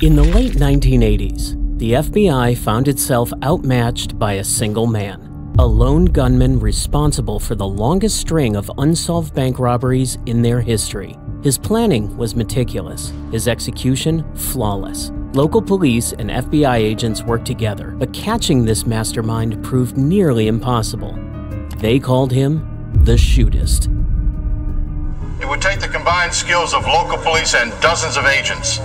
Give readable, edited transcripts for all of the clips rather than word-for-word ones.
In the late 1980s, the FBI found itself outmatched by a single man, a lone gunman responsible for the longest string of unsolved bank robberies in their history. His planning was meticulous, his execution flawless. Local police and FBI agents worked together, but catching this mastermind proved nearly impossible. They called him the Shootist. It would take the combined skills of local police and dozens of agents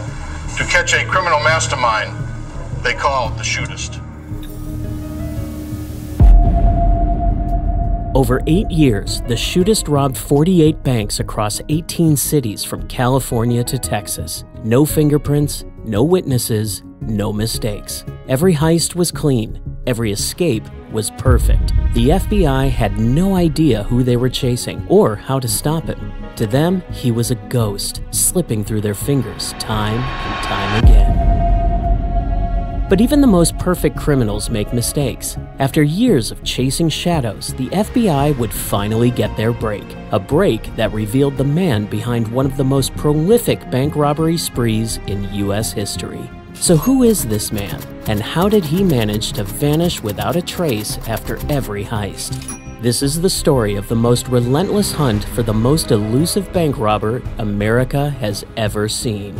to catch a criminal mastermind they call the Shootist. Over 8 years, the Shootist robbed 48 banks across 18 cities from California to Texas. No fingerprints, no witnesses, no mistakes. Every heist was clean. Every escape was perfect. The FBI had no idea who they were chasing or how to stop him. To them, he was a ghost, slipping through their fingers time and time again. But even the most perfect criminals make mistakes. After years of chasing shadows, the FBI would finally get their break. A break that revealed the man behind one of the most prolific bank robbery sprees in U.S. history. So who is this man, and how did he manage to vanish without a trace after every heist? This is the story of the most relentless hunt for the most elusive bank robber America has ever seen.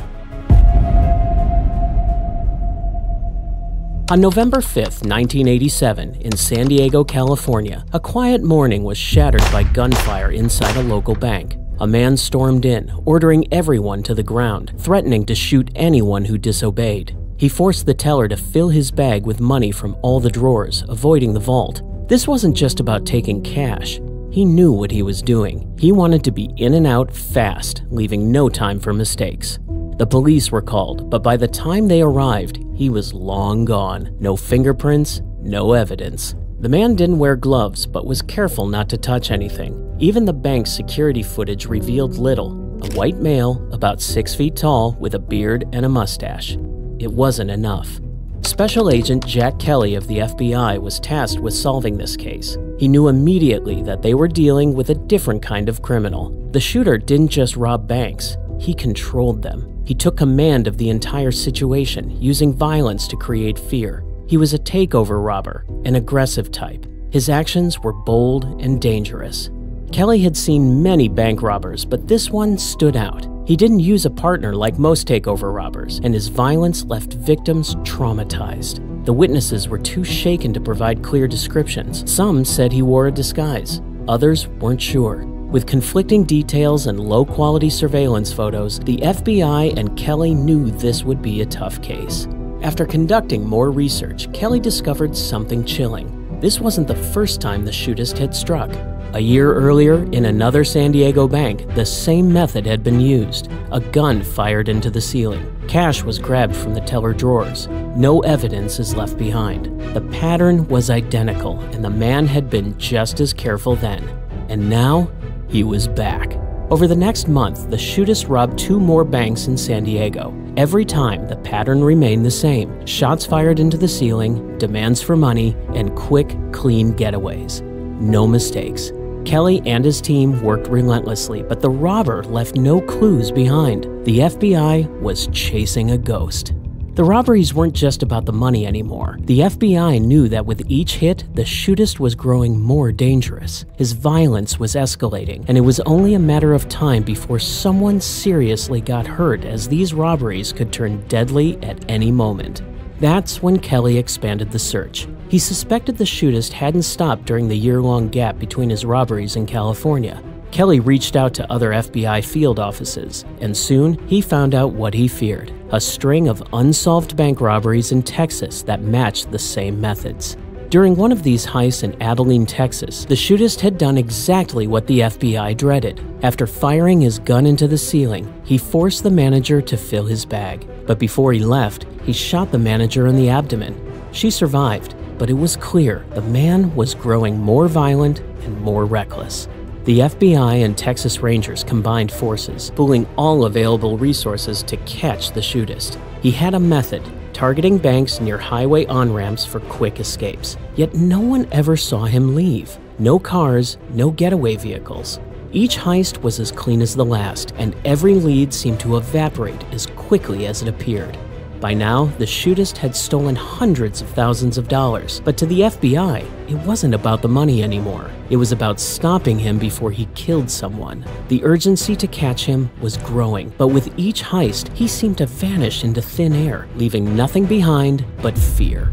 On November 5, 1987, in San Diego, California, a quiet morning was shattered by gunfire inside a local bank. A man stormed in, ordering everyone to the ground, threatening to shoot anyone who disobeyed. He forced the teller to fill his bag with money from all the drawers, avoiding the vault. This wasn't just about taking cash. He knew what he was doing. He wanted to be in and out fast, leaving no time for mistakes. The police were called, but by the time they arrived, he was long gone. No fingerprints, no evidence. The man didn't wear gloves, but was careful not to touch anything. Even the bank's security footage revealed little. A white male, about 6 feet tall, with a beard and a mustache. It wasn't enough. Special Agent Jack Kelly of the FBI was tasked with solving this case. He knew immediately that they were dealing with a different kind of criminal. The shooter didn't just rob banks, he controlled them. He took command of the entire situation, using violence to create fear. He was a takeover robber, an aggressive type. His actions were bold and dangerous. Kelly had seen many bank robbers, but this one stood out. He didn't use a partner like most takeover robbers, and his violence left victims traumatized. The witnesses were too shaken to provide clear descriptions. Some said he wore a disguise. Others weren't sure. With conflicting details and low-quality surveillance photos, the FBI and Kelly knew this would be a tough case. After conducting more research, Kelly discovered something chilling. This wasn't the first time the Shootist had struck. A year earlier, in another San Diego bank, the same method had been used. A gun fired into the ceiling. Cash was grabbed from the teller drawers. No evidence is left behind. The pattern was identical, and the man had been just as careful then. And now, he was back. Over the next month, the Shootist robbed 2 more banks in San Diego. Every time, the pattern remained the same. Shots fired into the ceiling, demands for money, and quick, clean getaways. No mistakes. Kelly and his team worked relentlessly, but the robber left no clues behind. The FBI was chasing a ghost. The robberies weren't just about the money anymore. The FBI knew that with each hit, the Shootist was growing more dangerous. His violence was escalating, and it was only a matter of time before someone seriously got hurt, as these robberies could turn deadly at any moment. That's when Kelly expanded the search. He suspected the Shootist hadn't stopped during the year-long gap between his robberies in California. Kelly reached out to other FBI field offices, and soon he found out what he feared: a string of unsolved bank robberies in Texas that matched the same methods. During one of these heists in Abilene, Texas, the Shootist had done exactly what the FBI dreaded. After firing his gun into the ceiling, he forced the manager to fill his bag. But before he left, he shot the manager in the abdomen. She survived, but it was clear the man was growing more violent and more reckless. The FBI and Texas Rangers combined forces, pooling all available resources to catch the Shootist. He had a method, targeting banks near highway on-ramps for quick escapes. Yet no one ever saw him leave. No cars, no getaway vehicles. Each heist was as clean as the last, and every lead seemed to evaporate as quickly as it appeared. By now, the Shootist had stolen hundreds of thousands of dollars, but to the FBI, it wasn't about the money anymore. It was about stopping him before he killed someone. The urgency to catch him was growing, but with each heist, he seemed to vanish into thin air, leaving nothing behind but fear.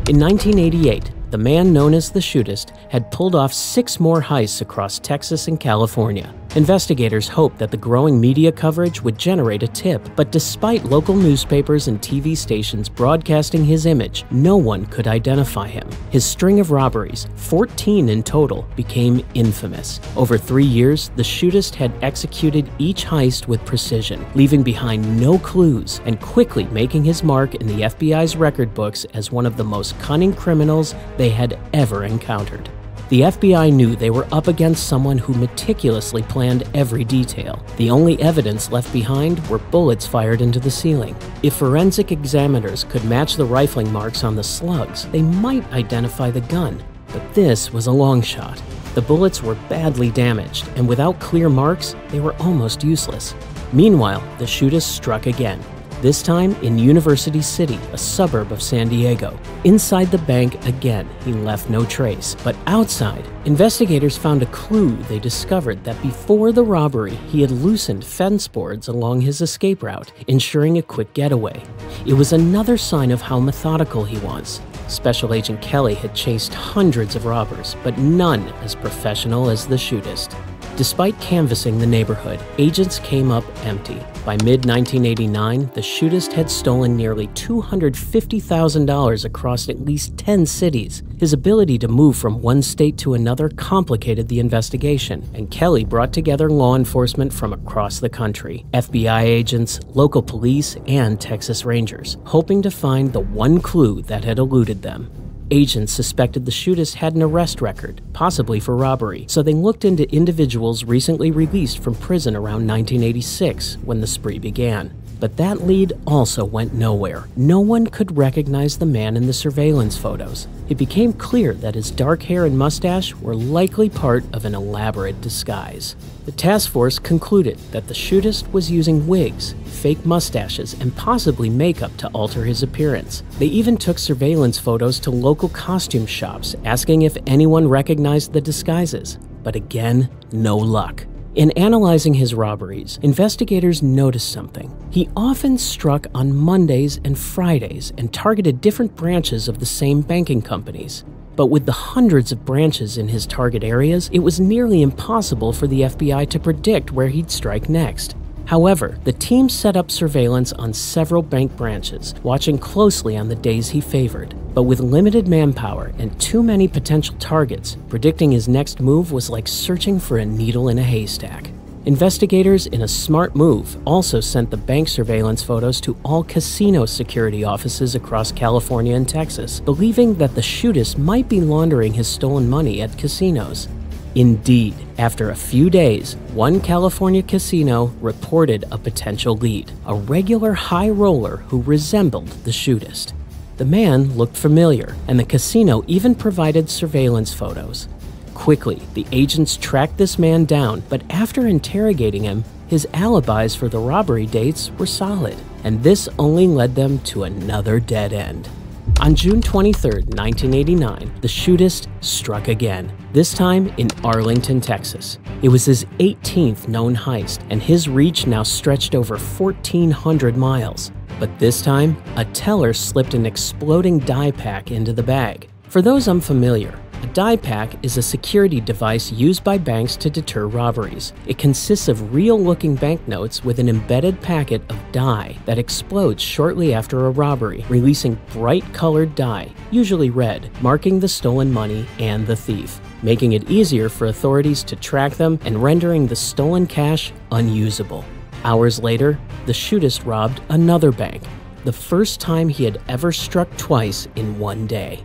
In 1988, the man known as the Shootist had pulled off 6 more heists across Texas and California. Investigators hoped that the growing media coverage would generate a tip, but despite local newspapers and TV stations broadcasting his image, no one could identify him. His string of robberies, 14 in total, became infamous. Over 3 years, the Shootist had executed each heist with precision, leaving behind no clues and quickly making his mark in the FBI's record books as one of the most cunning criminals they had ever encountered. The FBI knew they were up against someone who meticulously planned every detail. The only evidence left behind were bullets fired into the ceiling. If forensic examiners could match the rifling marks on the slugs, they might identify the gun. But this was a long shot. The bullets were badly damaged, and without clear marks, they were almost useless. Meanwhile, the Shootist struck again. This time in University City, a suburb of San Diego. Inside the bank again, he left no trace. But outside, investigators found a clue. They discovered that before the robbery, he had loosened fence boards along his escape route, ensuring a quick getaway. It was another sign of how methodical he was. Special Agent Kelly had chased hundreds of robbers, but none as professional as the Shootist. Despite canvassing the neighborhood, agents came up empty. By mid-1989, the Shootist had stolen nearly $250,000 across at least 10 cities. His ability to move from one state to another complicated the investigation, and Kelly brought together law enforcement from across the country, FBI agents, local police, and Texas Rangers, hoping to find the one clue that had eluded them. Agents suspected the Shootist had an arrest record, possibly for robbery, so they looked into individuals recently released from prison around 1986 when the spree began. But that lead also went nowhere. No one could recognize the man in the surveillance photos. It became clear that his dark hair and mustache were likely part of an elaborate disguise. The task force concluded that the Shootist was using wigs, fake mustaches, and possibly makeup to alter his appearance. They even took surveillance photos to local costume shops, asking if anyone recognized the disguises. But again, no luck. In analyzing his robberies, investigators noticed something. He often struck on Mondays and Fridays and targeted different branches of the same banking companies. But with the hundreds of branches in his target areas, it was nearly impossible for the FBI to predict where he'd strike next. However, the team set up surveillance on several bank branches, watching closely on the days he favored. But with limited manpower and too many potential targets, predicting his next move was like searching for a needle in a haystack. Investigators, in a smart move, also sent the bank surveillance photos to all casino security offices across California and Texas, believing that the Shootist might be laundering his stolen money at casinos. Indeed, after a few days, one California casino reported a potential lead, a regular high roller who resembled the Shootist. The man looked familiar, and the casino even provided surveillance photos. Quickly, the agents tracked this man down, but after interrogating him, his alibis for the robbery dates were solid, and this only led them to another dead end. On June 23, 1989, the Shootist struck again, this time in Arlington, Texas. It was his 18th known heist, and his reach now stretched over 1,400 miles. But this time, a teller slipped an exploding die pack into the bag. For those unfamiliar, a die pack is a security device used by banks to deter robberies. It consists of real-looking banknotes with an embedded packet of dye that explodes shortly after a robbery, releasing bright-colored dye, usually red, marking the stolen money and the thief, making it easier for authorities to track them and rendering the stolen cash unusable. Hours later, the Shootist robbed another bank, the first time he had ever struck twice in one day.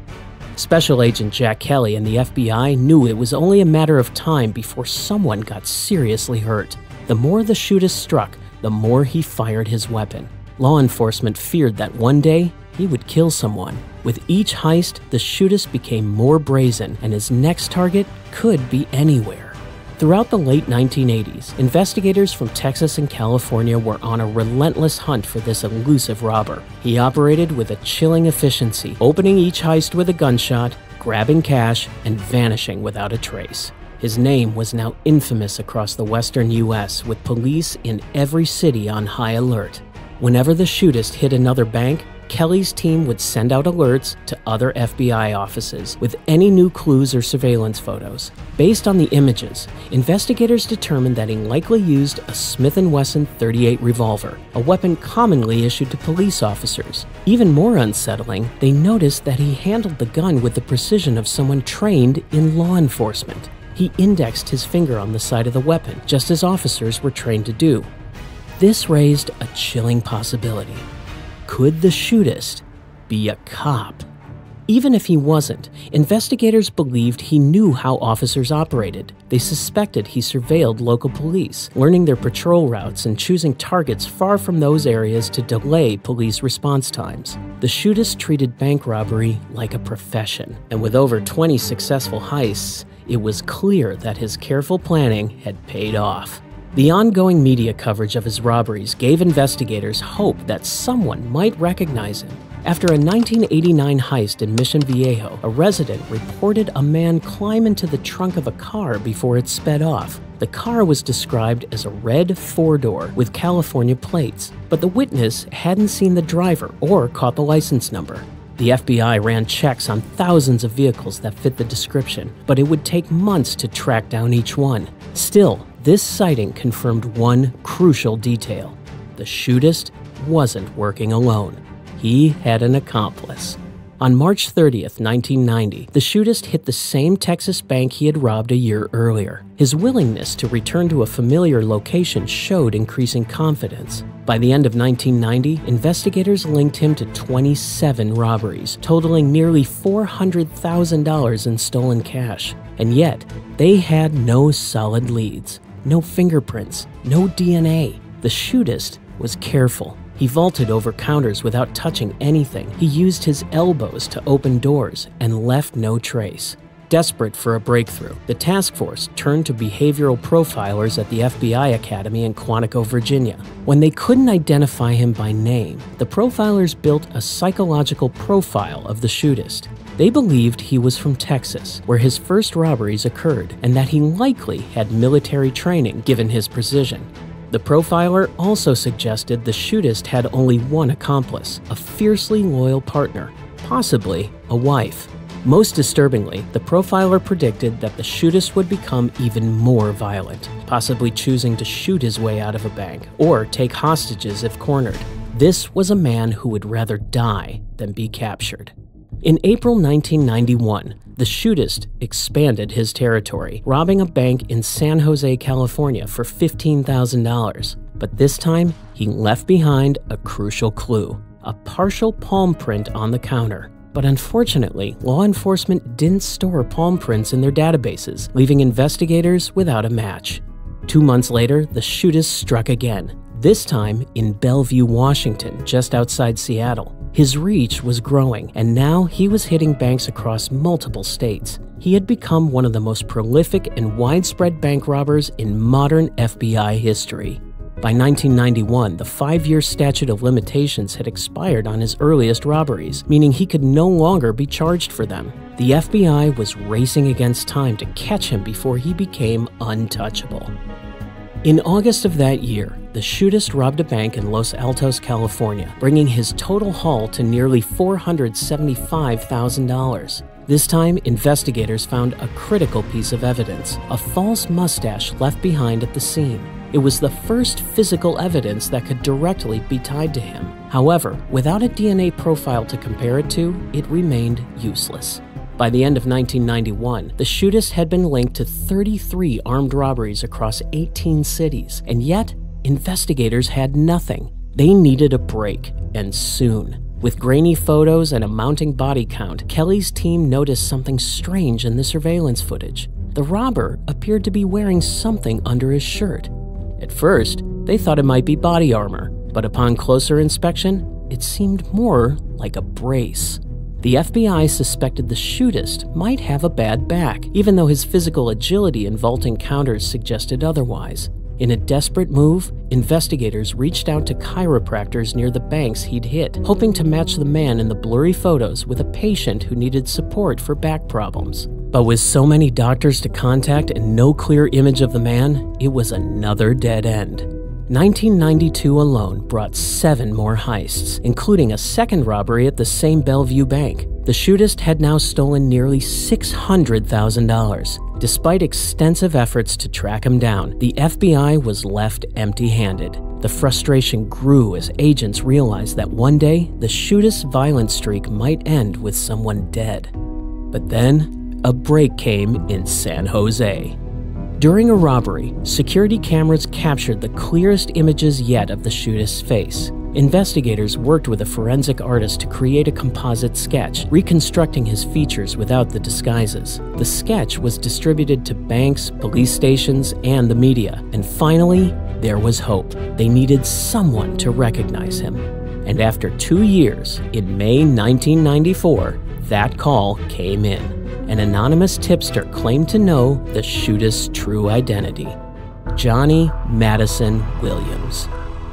Special Agent Jack Kelly and the FBI knew it was only a matter of time before someone got seriously hurt. The more the Shootist struck, the more he fired his weapon. Law enforcement feared that one day he would kill someone. With each heist, the Shootist became more brazen, and his next target could be anywhere. Throughout the late 1980s, investigators from Texas and California were on a relentless hunt for this elusive robber. He operated with a chilling efficiency, opening each heist with a gunshot, grabbing cash, and vanishing without a trace. His name was now infamous across the western U.S., with police in every city on high alert. Whenever the Shootist hit another bank, Kelly's team would send out alerts to other FBI offices with any new clues or surveillance photos. Based on the images, investigators determined that he likely used a Smith & Wesson .38 revolver, a weapon commonly issued to police officers. Even more unsettling, they noticed that he handled the gun with the precision of someone trained in law enforcement. He indexed his finger on the side of the weapon, just as officers were trained to do. This raised a chilling possibility. Could the Shootist be a cop? Even if he wasn't, investigators believed he knew how officers operated. They suspected he surveilled local police, learning their patrol routes and choosing targets far from those areas to delay police response times. The Shootist treated bank robbery like a profession, and with over 20 successful heists, it was clear that his careful planning had paid off. The ongoing media coverage of his robberies gave investigators hope that someone might recognize him. After a 1989 heist in Mission Viejo, a resident reported a man climb into the trunk of a car before it sped off. The car was described as a red four-door with California plates, but the witness hadn't seen the driver or caught the license number. The FBI ran checks on thousands of vehicles that fit the description, but it would take months to track down each one. Still, this sighting confirmed one crucial detail. The Shootist wasn't working alone. He had an accomplice. On March 30th, 1990, the Shootist hit the same Texas bank he had robbed a year earlier. His willingness to return to a familiar location showed increasing confidence. By the end of 1990, investigators linked him to 27 robberies, totaling nearly $400,000 in stolen cash. And yet, they had no solid leads. No fingerprints, no DNA. The Shootist was careful. He vaulted over counters without touching anything. He used his elbows to open doors and left no trace. Desperate for a breakthrough, the task force turned to behavioral profilers at the FBI Academy in Quantico, Virginia. When they couldn't identify him by name, the profilers built a psychological profile of the Shootist. They believed he was from Texas, where his first robberies occurred, and that he likely had military training given his precision. The profiler also suggested the Shootist had only one accomplice, a fiercely loyal partner, possibly a wife. Most disturbingly, the profiler predicted that the Shootist would become even more violent, possibly choosing to shoot his way out of a bank or take hostages if cornered. This was a man who would rather die than be captured. In April 1991, the Shootist expanded his territory, robbing a bank in San Jose, California for $15,000. But this time, he left behind a crucial clue, a partial palm print on the counter. But unfortunately, law enforcement didn't store palm prints in their databases, leaving investigators without a match. 2 months later, the Shootist struck again, this time in Bellevue, Washington, just outside Seattle. His reach was growing, and now he was hitting banks across multiple states. He had become one of the most prolific and widespread bank robbers in modern FBI history. By 1991, the 5-year statute of limitations had expired on his earliest robberies, meaning he could no longer be charged for them. The FBI was racing against time to catch him before he became untouchable. In August of that year, the Shootist robbed a bank in Los Altos, California, bringing his total haul to nearly $475,000. This time, investigators found a critical piece of evidence, a false mustache left behind at the scene. It was the first physical evidence that could directly be tied to him. However, without a DNA profile to compare it to, it remained useless. By the end of 1991, the Shootist had been linked to 33 armed robberies across 18 cities, and yet, investigators had nothing. They needed a break, and soon. With grainy photos and a mounting body count, Kelly's team noticed something strange in the surveillance footage. The robber appeared to be wearing something under his shirt. At first, they thought it might be body armor, but upon closer inspection, it seemed more like a brace. The FBI suspected the Shootist might have a bad back, even though his physical agility and vaulting counters suggested otherwise. In a desperate move, investigators reached out to chiropractors near the banks he'd hit, hoping to match the man in the blurry photos with a patient who needed support for back problems. But with so many doctors to contact and no clear image of the man, it was another dead end. 1992 alone brought 7 more heists, including a second robbery at the same Bellevue bank. The Shootist had now stolen nearly $600,000. Despite extensive efforts to track him down, the FBI was left empty-handed. The frustration grew as agents realized that one day, the Shootist's violent streak might end with someone dead. But then, a break came in San Jose. During a robbery, security cameras captured the clearest images yet of the Shootist's face. Investigators worked with a forensic artist to create a composite sketch, reconstructing his features without the disguises. The sketch was distributed to banks, police stations, and the media. And finally, there was hope. They needed someone to recognize him. And after 2 years, in May 1994, that call came in. An anonymous tipster claimed to know the Shootist's true identity: Johnny Madison Williams.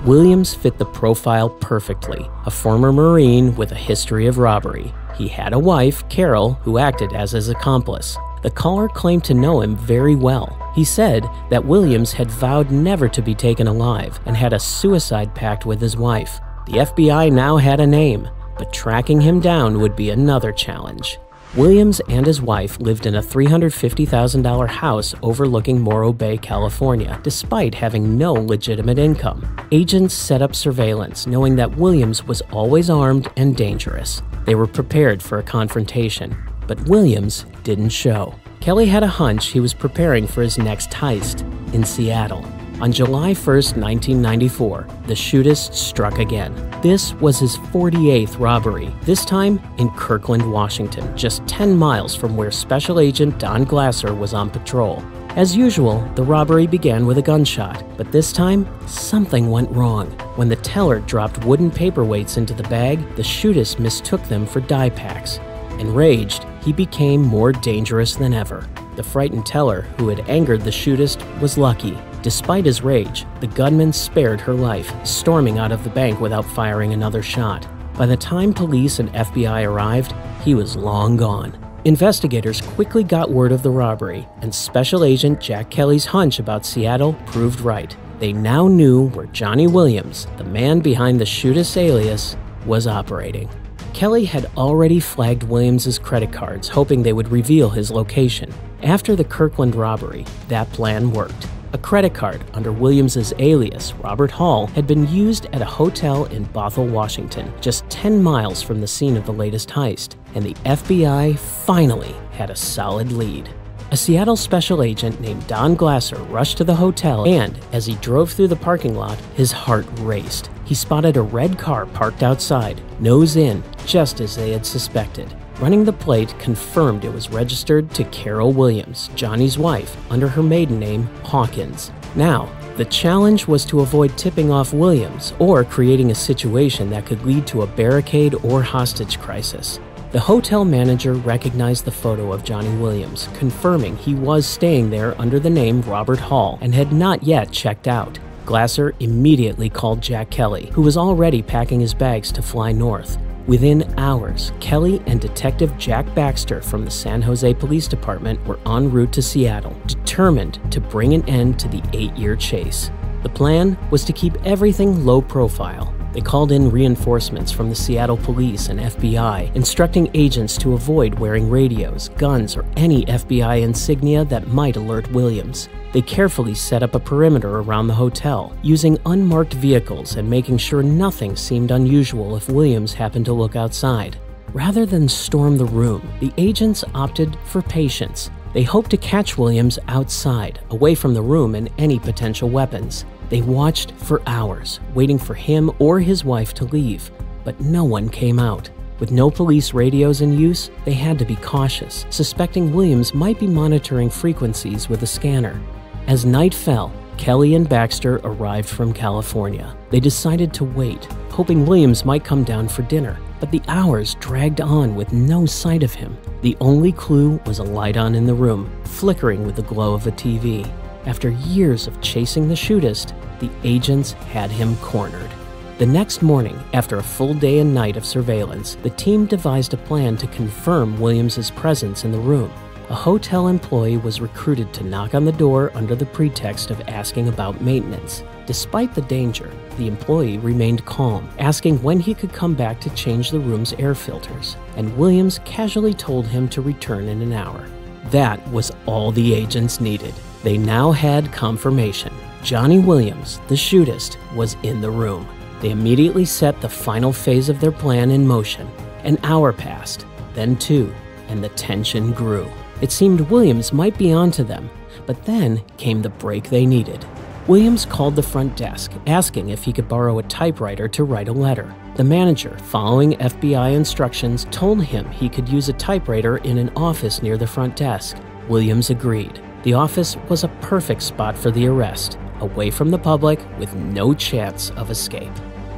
Williams fit the profile perfectly, a former Marine with a history of robbery. He had a wife, Carol, who acted as his accomplice. The caller claimed to know him very well. He said that Williams had vowed never to be taken alive and had a suicide pact with his wife. The FBI now had a name, but tracking him down would be another challenge. Williams and his wife lived in a $350,000 house overlooking Morro Bay, California, despite having no legitimate income. Agents set up surveillance, knowing that Williams was always armed and dangerous. They were prepared for a confrontation, but Williams didn't show. Kelly had a hunch he was preparing for his next heist in Seattle. On July 1st, 1994, the Shootist struck again. This was his 48th robbery, this time in Kirkland, Washington, just 10 miles from where Special Agent Don Glasser was on patrol. As usual, the robbery began with a gunshot, but this time, something went wrong. When the teller dropped wooden paperweights into the bag, the Shootist mistook them for die packs. Enraged, he became more dangerous than ever. The frightened teller, who had angered the Shootist, was lucky. Despite his rage, the gunman spared her life, storming out of the bank without firing another shot. By the time police and FBI arrived, he was long gone. Investigators quickly got word of the robbery, and Special Agent Jack Kelly's hunch about Seattle proved right. They now knew where Johnny Williams, the man behind the Shootist alias, was operating. Kelly had already flagged Williams's credit cards, hoping they would reveal his location. After the Kirkland robbery, that plan worked. A credit card under Williams's alias, Robert Hall, had been used at a hotel in Bothell, Washington, just 10 miles from the scene of the latest heist, and the FBI finally had a solid lead. A Seattle special agent named Don Glasser rushed to the hotel, and as he drove through the parking lot, his heart raced. He spotted a red car parked outside, nose in, just as they had suspected. Running the plate confirmed it was registered to Carol Williams, Johnny's wife, under her maiden name, Hawkins. Now, the challenge was to avoid tipping off Williams or creating a situation that could lead to a barricade or hostage crisis. The hotel manager recognized the photo of Johnny Williams, confirming he was staying there under the name Robert Hall and had not yet checked out. Glasser immediately called Jack Kelly, who was already packing his bags to fly north. Within hours, Kelly and Detective Jack Baxter from the San Jose Police Department were en route to Seattle, determined to bring an end to the 8-year chase. The plan was to keep everything low profile. They called in reinforcements from the Seattle Police and FBI, instructing agents to avoid wearing radios, guns, or any FBI insignia that might alert Williams. They carefully set up a perimeter around the hotel, using unmarked vehicles and making sure nothing seemed unusual if Williams happened to look outside. Rather than storm the room, the agents opted for patience. They hoped to catch Williams outside, away from the room and any potential weapons. They watched for hours, waiting for him or his wife to leave, but no one came out. With no police radios in use, they had to be cautious, suspecting Williams might be monitoring frequencies with a scanner. As night fell, Kelly and Baxter arrived from California. They decided to wait, hoping Williams might come down for dinner. But the hours dragged on with no sight of him. The only clue was a light on in the room, flickering with the glow of a TV. After years of chasing the shootist, the agents had him cornered. The next morning, after a full day and night of surveillance, the team devised a plan to confirm Williams's presence in the room. A hotel employee was recruited to knock on the door under the pretext of asking about maintenance. Despite the danger, the employee remained calm, asking when he could come back to change the room's air filters, and Williams casually told him to return in an hour. That was all the agents needed. They now had confirmation. Johnny Williams, the shootist, was in the room. They immediately set the final phase of their plan in motion. An hour passed, then two, and the tension grew. It seemed Williams might be onto them, but then came the break they needed. Williams called the front desk, asking if he could borrow a typewriter to write a letter. The manager, following FBI instructions, told him he could use a typewriter in an office near the front desk. Williams agreed. The office was a perfect spot for the arrest, away from the public with no chance of escape.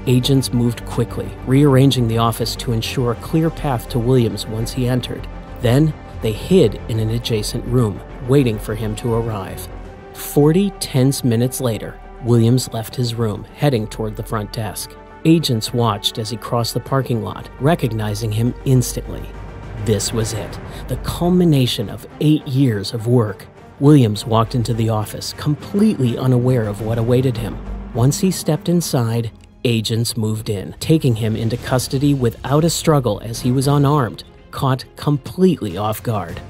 Agents moved quickly, rearranging the office to ensure a clear path to Williams once he entered. Then, they hid in an adjacent room, waiting for him to arrive. 40 tense minutes later, Williams left his room, heading toward the front desk. Agents watched as he crossed the parking lot, recognizing him instantly. This was it, the culmination of 8 years of work. Williams walked into the office, completely unaware of what awaited him. Once he stepped inside, agents moved in, taking him into custody without a struggle as he was unarmed, caught completely off guard.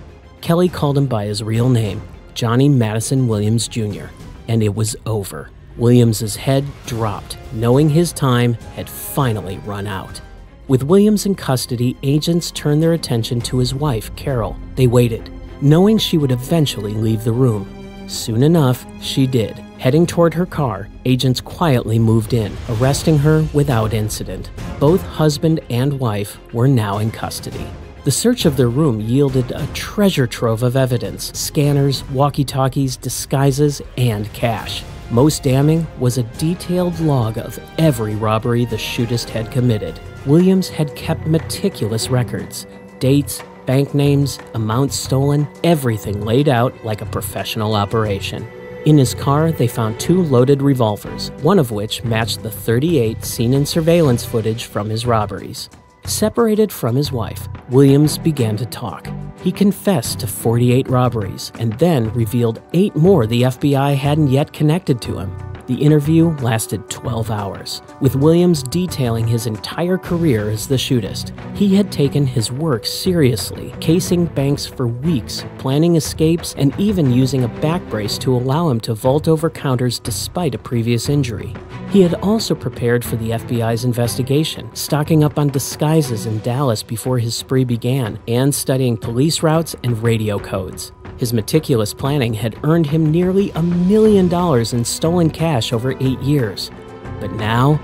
Kelly called him by his real name, Johnny Madison Williams Jr., and it was over. Williams's head dropped, knowing his time had finally run out. With Williams in custody, agents turned their attention to his wife, Carol. They waited, knowing she would eventually leave the room. Soon enough, she did. Heading toward her car, agents quietly moved in, arresting her without incident. Both husband and wife were now in custody. The search of their room yielded a treasure trove of evidence: scanners, walkie-talkies, disguises, and cash. Most damning was a detailed log of every robbery the shootist had committed. Williams had kept meticulous records: dates, bank names, amounts stolen, everything laid out like a professional operation. In his car, they found 2 loaded revolvers, one of which matched the .38 seen in surveillance footage from his robberies. Separated from his wife, Williams began to talk. He confessed to 48 robberies and then revealed 8 more the FBI hadn't yet connected to him. The interview lasted 12 hours, with Williams detailing his entire career as the shootist. He had taken his work seriously, casing banks for weeks, planning escapes, and even using a back brace to allow him to vault over counters despite a previous injury. He had also prepared for the FBI's investigation, stocking up on disguises in Dallas before his spree began, and studying police routes and radio codes. His meticulous planning had earned him nearly $1 million in stolen cash over 8 years. But now,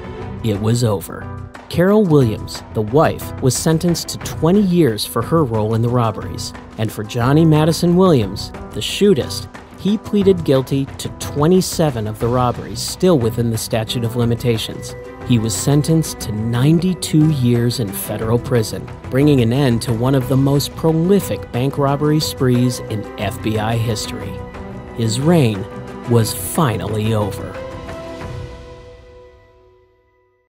it was over. Carol Williams, the wife, was sentenced to 20 years for her role in the robberies. And for Johnny Madison Williams, the shootist, he pleaded guilty to 27 of the robberies, still within the statute of limitations. He was sentenced to 92 years in federal prison, bringing an end to one of the most prolific bank robbery sprees in FBI history. His reign was finally over.